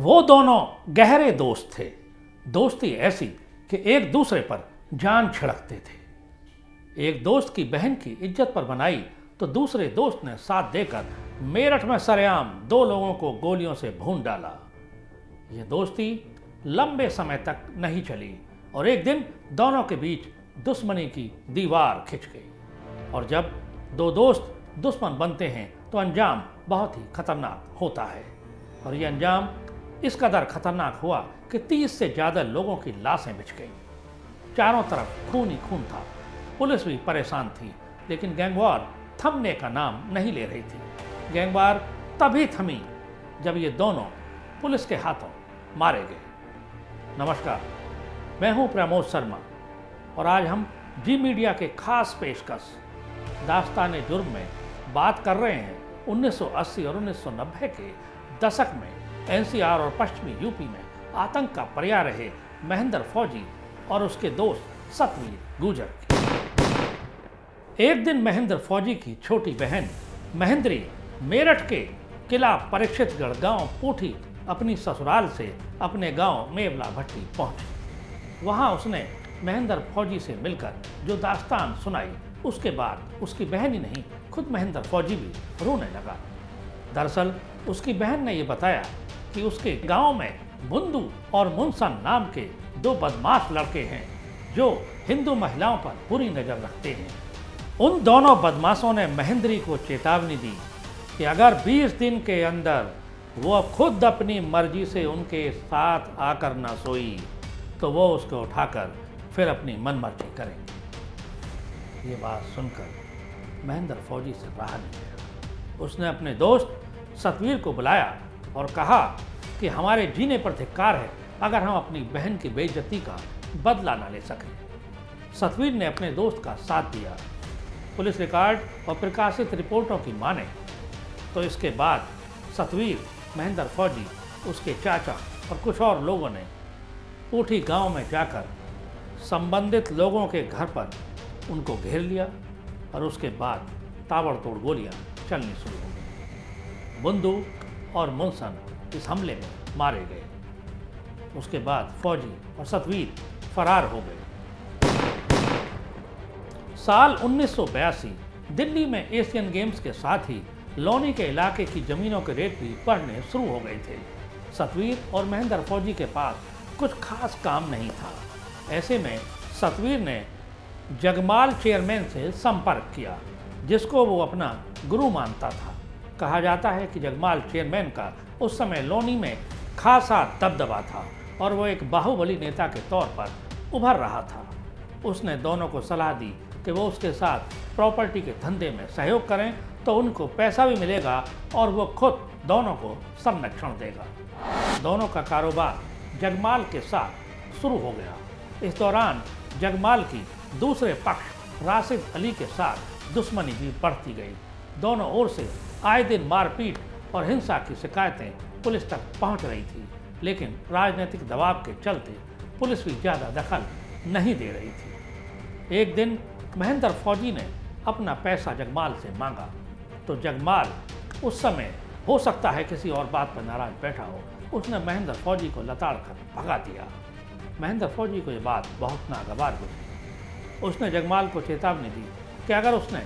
वो दोनों गहरे दोस्त थे। दोस्ती ऐसी कि एक दूसरे पर जान छिड़कते थे। एक दोस्त की बहन की इज्जत पर बनाई तो दूसरे दोस्त ने साथ देकर मेरठ में सरेआम 2 लोगों को गोलियों से भून डाला। ये दोस्ती लंबे समय तक नहीं चली और एक दिन दोनों के बीच दुश्मनी की दीवार खिंच गई। और जब 2 दोस्त दुश्मन बनते हैं तो अंजाम बहुत ही खतरनाक होता है। और ये अंजाम इस कदर खतरनाक हुआ कि 30 से ज़्यादा लोगों की लाशें बिछ गईं। चारों तरफ खून ही खून था। पुलिस भी परेशान थी, लेकिन गैंगवार थमने का नाम नहीं ले रही थी। गैंगवार तभी थमी जब ये दोनों पुलिस के हाथों मारे गए। नमस्कार, मैं हूं प्रमोद शर्मा और आज हम जी मीडिया के खास पेशकश दास्तान जुर्म में बात कर रहे हैं 1980 और 1990 के दशक में एनसीआर और पश्चिमी यूपी में आतंक का पर्याय रहे महेंद्र फौजी और उसके दोस्त सतवीर गुर्जर की। एक दिन महेंद्र फौजी की छोटी बहन महेंद्री मेरठ के किला परीक्षितगढ़ गांव पूठी अपनी ससुराल से अपने गांव मेवला भट्टी पहुंची। वहां उसने महेंद्र फौजी से मिलकर जो दास्तान सुनाई, उसके बाद उसकी बहन ही नहीं, खुद महेंद्र फौजी भी रोने लगा। दरअसल उसकी बहन ने यह बताया कि उसके गांव में बुंदू और मुनसन नाम के 2 बदमाश लड़के हैं जो हिंदू महिलाओं पर बुरी नज़र रखते हैं। उन दोनों बदमाशों ने महेंद्री को चेतावनी दी कि अगर 20 दिन के अंदर वो खुद अपनी मर्जी से उनके साथ आकर न सोई तो वो उसको उठाकर फिर अपनी मनमर्जी करेंगे। ये बात सुनकर महेंद्र फौजी से रहा नहीं गया। उसने अपने दोस्त सतवीर को बुलाया और कहा कि हमारे जीने पर धिक्कार है अगर हम अपनी बहन की बेइज्जती का बदला न ले सकें। सतवीर ने अपने दोस्त का साथ दिया। पुलिस रिकॉर्ड और प्रकाशित रिपोर्टों की माने तो इसके बाद सतवीर, महेंद्र फौजी, उसके चाचा और कुछ और लोगों ने पूठी गांव में जाकर संबंधित लोगों के घर पर उनको घेर लिया और उसके बाद ताबड़तोड़ गोलियां चलनी शुरू हो गई। बुंदू और मुनसन इस हमले में मारे गए। उसके बाद फौजी और सतवीर फरार हो गए। साल 1982 दिल्ली में एशियन गेम्स के साथ ही लोनी के इलाके की जमीनों के रेट भी बढ़ने शुरू हो गए थे। सतवीर और महेंद्र फौजी के पास कुछ खास काम नहीं था। ऐसे में सतवीर ने जगमाल चेयरमैन से संपर्क किया, जिसको वो अपना गुरु मानता था। कहा जाता है कि जगमाल चेयरमैन का उस समय लोनी में खासा दबदबा था और वो एक बाहुबली नेता के तौर पर उभर रहा था। उसने दोनों को सलाह दी कि वो उसके साथ प्रॉपर्टी के धंधे में सहयोग करें तो उनको पैसा भी मिलेगा और वो खुद दोनों को संरक्षण देगा। दोनों का कारोबार जगमाल के साथ शुरू हो गया। इस दौरान जगमाल की दूसरे पक्ष राशिद अली के साथ दुश्मनी भी बढ़ती गई। दोनों ओर से आए दिन मारपीट और हिंसा की शिकायतें पुलिस तक पहुंच रही थी, लेकिन राजनीतिक दबाव के चलते पुलिस भी ज़्यादा दखल नहीं दे रही थी। एक दिन महेंद्र फौजी ने अपना पैसा जगमाल से मांगा तो जगमाल उस समय हो सकता है किसी और बात पर नाराज बैठा हो, उसने महेंद्र फौजी को लताड़ कर भगा दिया। महेंद्र फौजी को ये बात बहुत नागवार हुई। उसने जगमाल को चेतावनी दी कि अगर उसने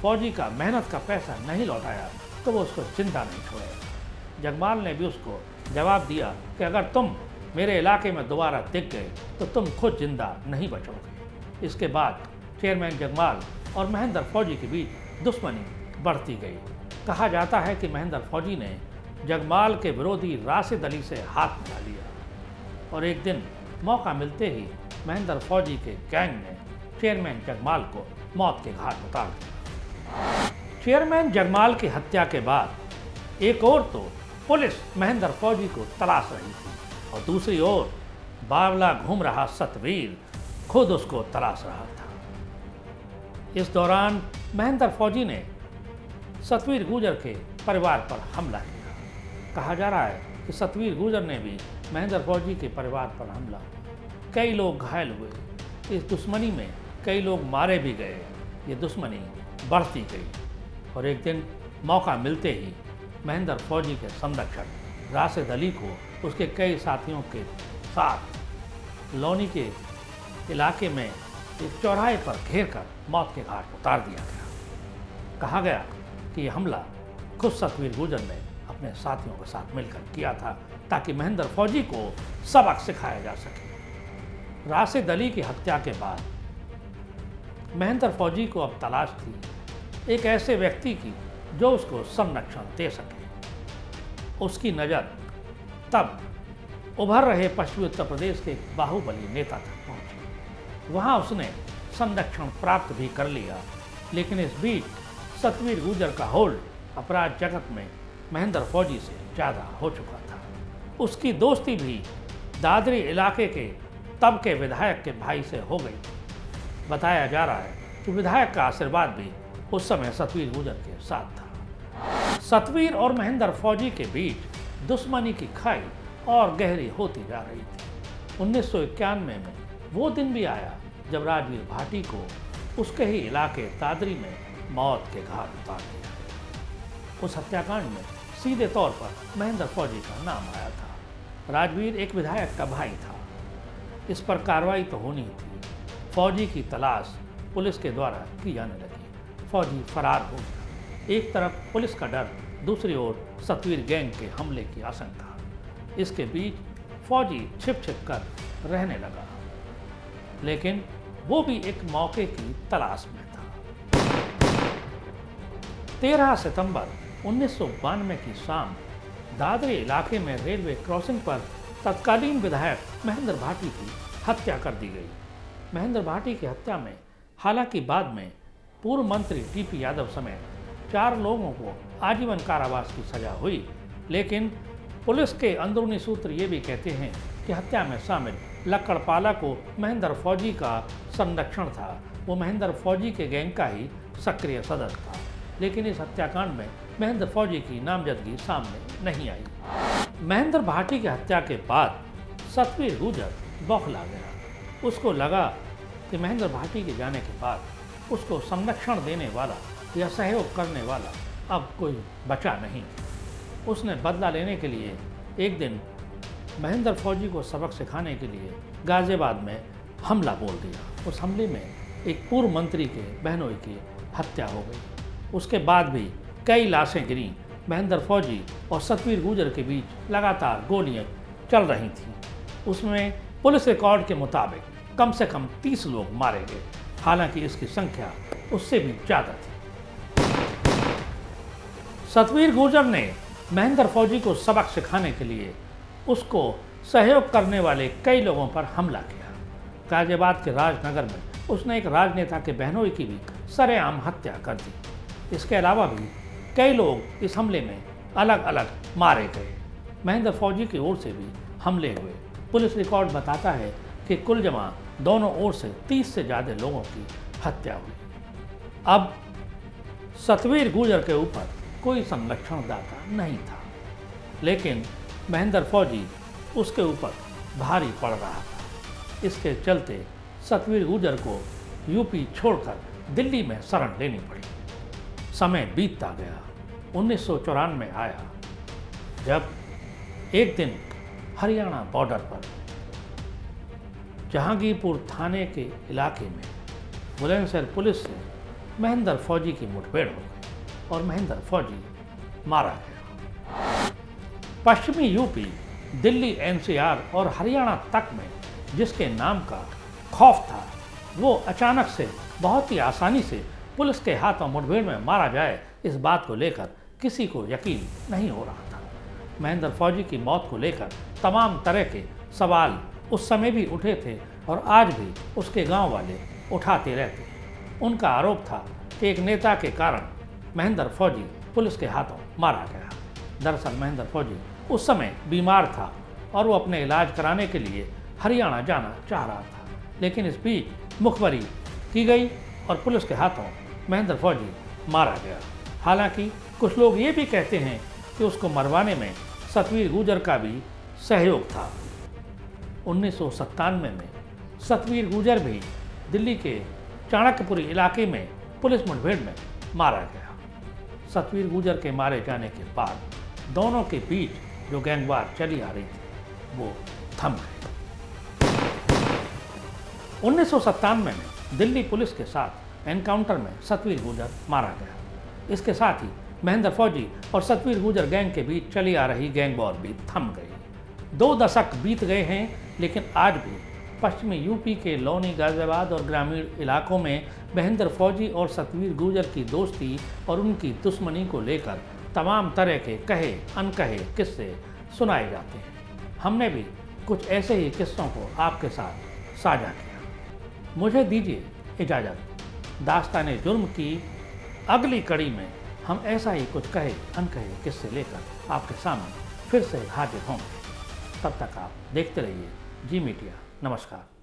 फौजी का मेहनत का पैसा नहीं लौटाया तो वो उसको जिंदा नहीं छोड़ेगा। जगमाल ने भी उसको जवाब दिया कि अगर तुम मेरे इलाके में दोबारा दिख गए तो तुम खुद जिंदा नहीं बचोगे। इसके बाद चेयरमैन जगमाल और महेंद्र फौजी के बीच दुश्मनी बढ़ती गई। कहा जाता है कि महेंद्र फौजी ने जगमाल के विरोधी राशिद अली से हाथ मिला लिया और एक दिन मौका मिलते ही महेंद्र फौजी के गैंग ने चेयरमैन जगमाल को मौत के घाट उतार दिया। चेयरमैन जगमाल की हत्या के बाद एक ओर तो पुलिस महेंद्र फौजी को तलाश रही थी और दूसरी ओर बावला घूम रहा सतवीर खुद उसको तलाश रहा था। इस दौरान महेंद्र फौजी ने सतवीर गुर्जर के परिवार पर हमला किया। कहा जा रहा है कि सतवीर गुर्जर ने भी महेंद्र फौजी के परिवार पर हमला किया। कई लोग घायल हुए। इस दुश्मनी में कई लोग मारे भी गए। ये दुश्मनी बढ़ती गई और एक दिन मौका मिलते ही महेंद्र फौजी के संरक्षक राशिद अली को उसके कई साथियों के साथ लोनी के इलाके में एक चौराहे पर घेर कर मौत के घाट उतार दिया गया। कहा गया कि यह हमला खुद सतवीर गुर्जर ने अपने साथियों के साथ मिलकर किया था ताकि महेंद्र फौजी को सबक सिखाया जा सके। राशिद अली की हत्या के बाद महेंद्र फौजी को अब तलाश थी एक ऐसे व्यक्ति की जो उसको संरक्षण दे सके। उसकी नज़र तब उभर रहे पश्चिमी उत्तर प्रदेश के एक बाहुबली नेता तक पहुंची। वहां उसने संरक्षण प्राप्त भी कर लिया, लेकिन इस बीच सतवीर गुर्जर का होल्ड अपराध जगत में महेंद्र फौजी से ज़्यादा हो चुका था। उसकी दोस्ती भी दादरी इलाके के तब के विधायक के भाई से हो गई। बताया जा रहा है कि विधायक का आशीर्वाद भी उस समय सतवीर गुर्जर के साथ था। सतवीर और महेंद्र फौजी के बीच दुश्मनी की खाई और गहरी होती जा रही थी। 1991 में वो दिन भी आया जब राजवीर भाटी को उसके ही इलाके दादरी में मौत के घाट उतार दिया। उस हत्याकांड में सीधे तौर पर महेंद्र फौजी का नाम आया था। राजवीर एक विधायक का भाई था। इस पर कार्रवाई तो होनी थी। फौजी की तलाश पुलिस के द्वारा की जाने लगी। फौजी फरार हो गया। एक तरफ पुलिस का डर, दूसरी ओर सतवीर गैंग के हमले की आशंका। इसके बीच फौजी छिप कर रहने लगा, लेकिन वो भी एक मौके की तलाश में था। 13 सितंबर 1992 की शाम दादरी इलाके में रेलवे क्रॉसिंग पर तत्कालीन विधायक महेंद्र भाटी की हत्या कर दी गई। महेंद्र भाटी की हत्या में हालांकि बाद में पूर्व मंत्री टीपी यादव समेत 4 लोगों को आजीवन कारावास की सजा हुई, लेकिन पुलिस के अंदरूनी सूत्र ये भी कहते हैं कि हत्या में शामिल लक्कड़पाला को महेंद्र फौजी का संरक्षण था। वो महेंद्र फौजी के गैंग का ही सक्रिय सदस्य था, लेकिन इस हत्याकांड में महेंद्र फौजी की नामजदगी सामने नहीं आई। महेंद्र भाटी की हत्या के बाद सतवीर गुर्जर बौखला गया। उसको लगा कि महेंद्र भाटी के जाने के बाद उसको संरक्षण देने वाला या सहयोग करने वाला अब कोई बचा नहीं। उसने बदला लेने के लिए एक दिन महेंद्र फौजी को सबक सिखाने के लिए गाजियाबाद में हमला बोल दिया। उस हमले में एक पूर्व मंत्री के बहनोई की हत्या हो गई। उसके बाद भी कई लाशें गिरी। महेंद्र फौजी और सतवीर गुर्जर के बीच लगातार गोलियां चल रही थीं। उसमें पुलिस रिकॉर्ड के मुताबिक कम से कम 30 लोग मारे गए, हालांकि इसकी संख्या उससे भी ज़्यादा थी। सतवीर गुर्जर ने महेंद्र फौजी को सबक सिखाने के लिए उसको सहयोग करने वाले कई लोगों पर हमला किया। गाजियाबाद के राजनगर में उसने एक राजनेता के बहनोई की भी सरेआम हत्या कर दी। इसके अलावा भी कई लोग इस हमले में अलग अलग मारे गए। महेंद्र फौजी की ओर से भी हमले हुए। पुलिस रिकॉर्ड बताता है कि कुल जमा दोनों ओर से 30 से ज़्यादा लोगों की हत्या हुई। अब सतवीर गुर्जर के ऊपर कोई संरक्षणदाता नहीं था, लेकिन महेंद्र फौजी उसके ऊपर भारी पड़ रहा था। इसके चलते सतवीर गुर्जर को यूपी छोड़कर दिल्ली में शरण लेनी पड़ी। समय बीतता गया। 1994 में आया जब एक दिन हरियाणा बॉर्डर पर जहांगीरपुर थाने के इलाके में बुलंदशहर पुलिस से महेंद्र फौजी की मुठभेड़ हो गई और महेंद्र फौजी मारा गया। पश्चिमी यूपी, दिल्ली, एनसीआर और हरियाणा तक में जिसके नाम का खौफ था, वो अचानक से बहुत ही आसानी से पुलिस के हाथों मुठभेड़ में मारा जाए, इस बात को लेकर किसी को यकीन नहीं हो रहा था। महेंद्र फौजी की मौत को लेकर तमाम तरह के सवाल उस समय भी उठे थे और आज भी उसके गांव वाले उठाते रहते। उनका आरोप था कि एक नेता के कारण महेंद्र फौजी पुलिस के हाथों मारा गया। दरअसल महेंद्र फौजी उस समय बीमार था और वो अपने इलाज कराने के लिए हरियाणा जाना चाह रहा था, लेकिन इस बीच मुखबरी की गई और पुलिस के हाथों महेंद्र फौजी मारा गया। हालांकि कुछ लोग ये भी कहते हैं कि उसको मरवाने में सतवीर गुर्जर का भी सहयोग था। 1997 में सतवीर गुर्जर भी दिल्ली के चाणक्यपुरी इलाके में पुलिस मुठभेड़ में मारा गया। सतवीर गुर्जर के मारे जाने के बाद दोनों के बीच जो गैंगवार चली आ रही थी वो थम गए। 1997 में दिल्ली पुलिस के साथ एनकाउंटर में सतवीर गुर्जर मारा गया। इसके साथ ही महेंद्र फौजी और सतवीर गुर्जर गैंग के बीच चली आ रही गैंग वॉर भी थम गई। 2 दशक बीत गए हैं, लेकिन आज भी पश्चिमी यूपी के लोनी, गाजियाबाद और ग्रामीण इलाकों में महेंद्र फौजी और सतवीर गुर्जर की दोस्ती और उनकी दुश्मनी को लेकर तमाम तरह के कहे अनकहे किस्से सुनाए जाते हैं। हमने भी कुछ ऐसे ही किस्सों को आपके साथ साझा किया। मुझे दीजिए इजाज़त। दास्ताने जुर्म की अगली कड़ी में हम ऐसा ही कुछ कहे अनकहे किस्से लेकर आपके सामने फिर से हाजिर होंगे। तब तक आप देखते रहिए जी मीडिया। नमस्कार।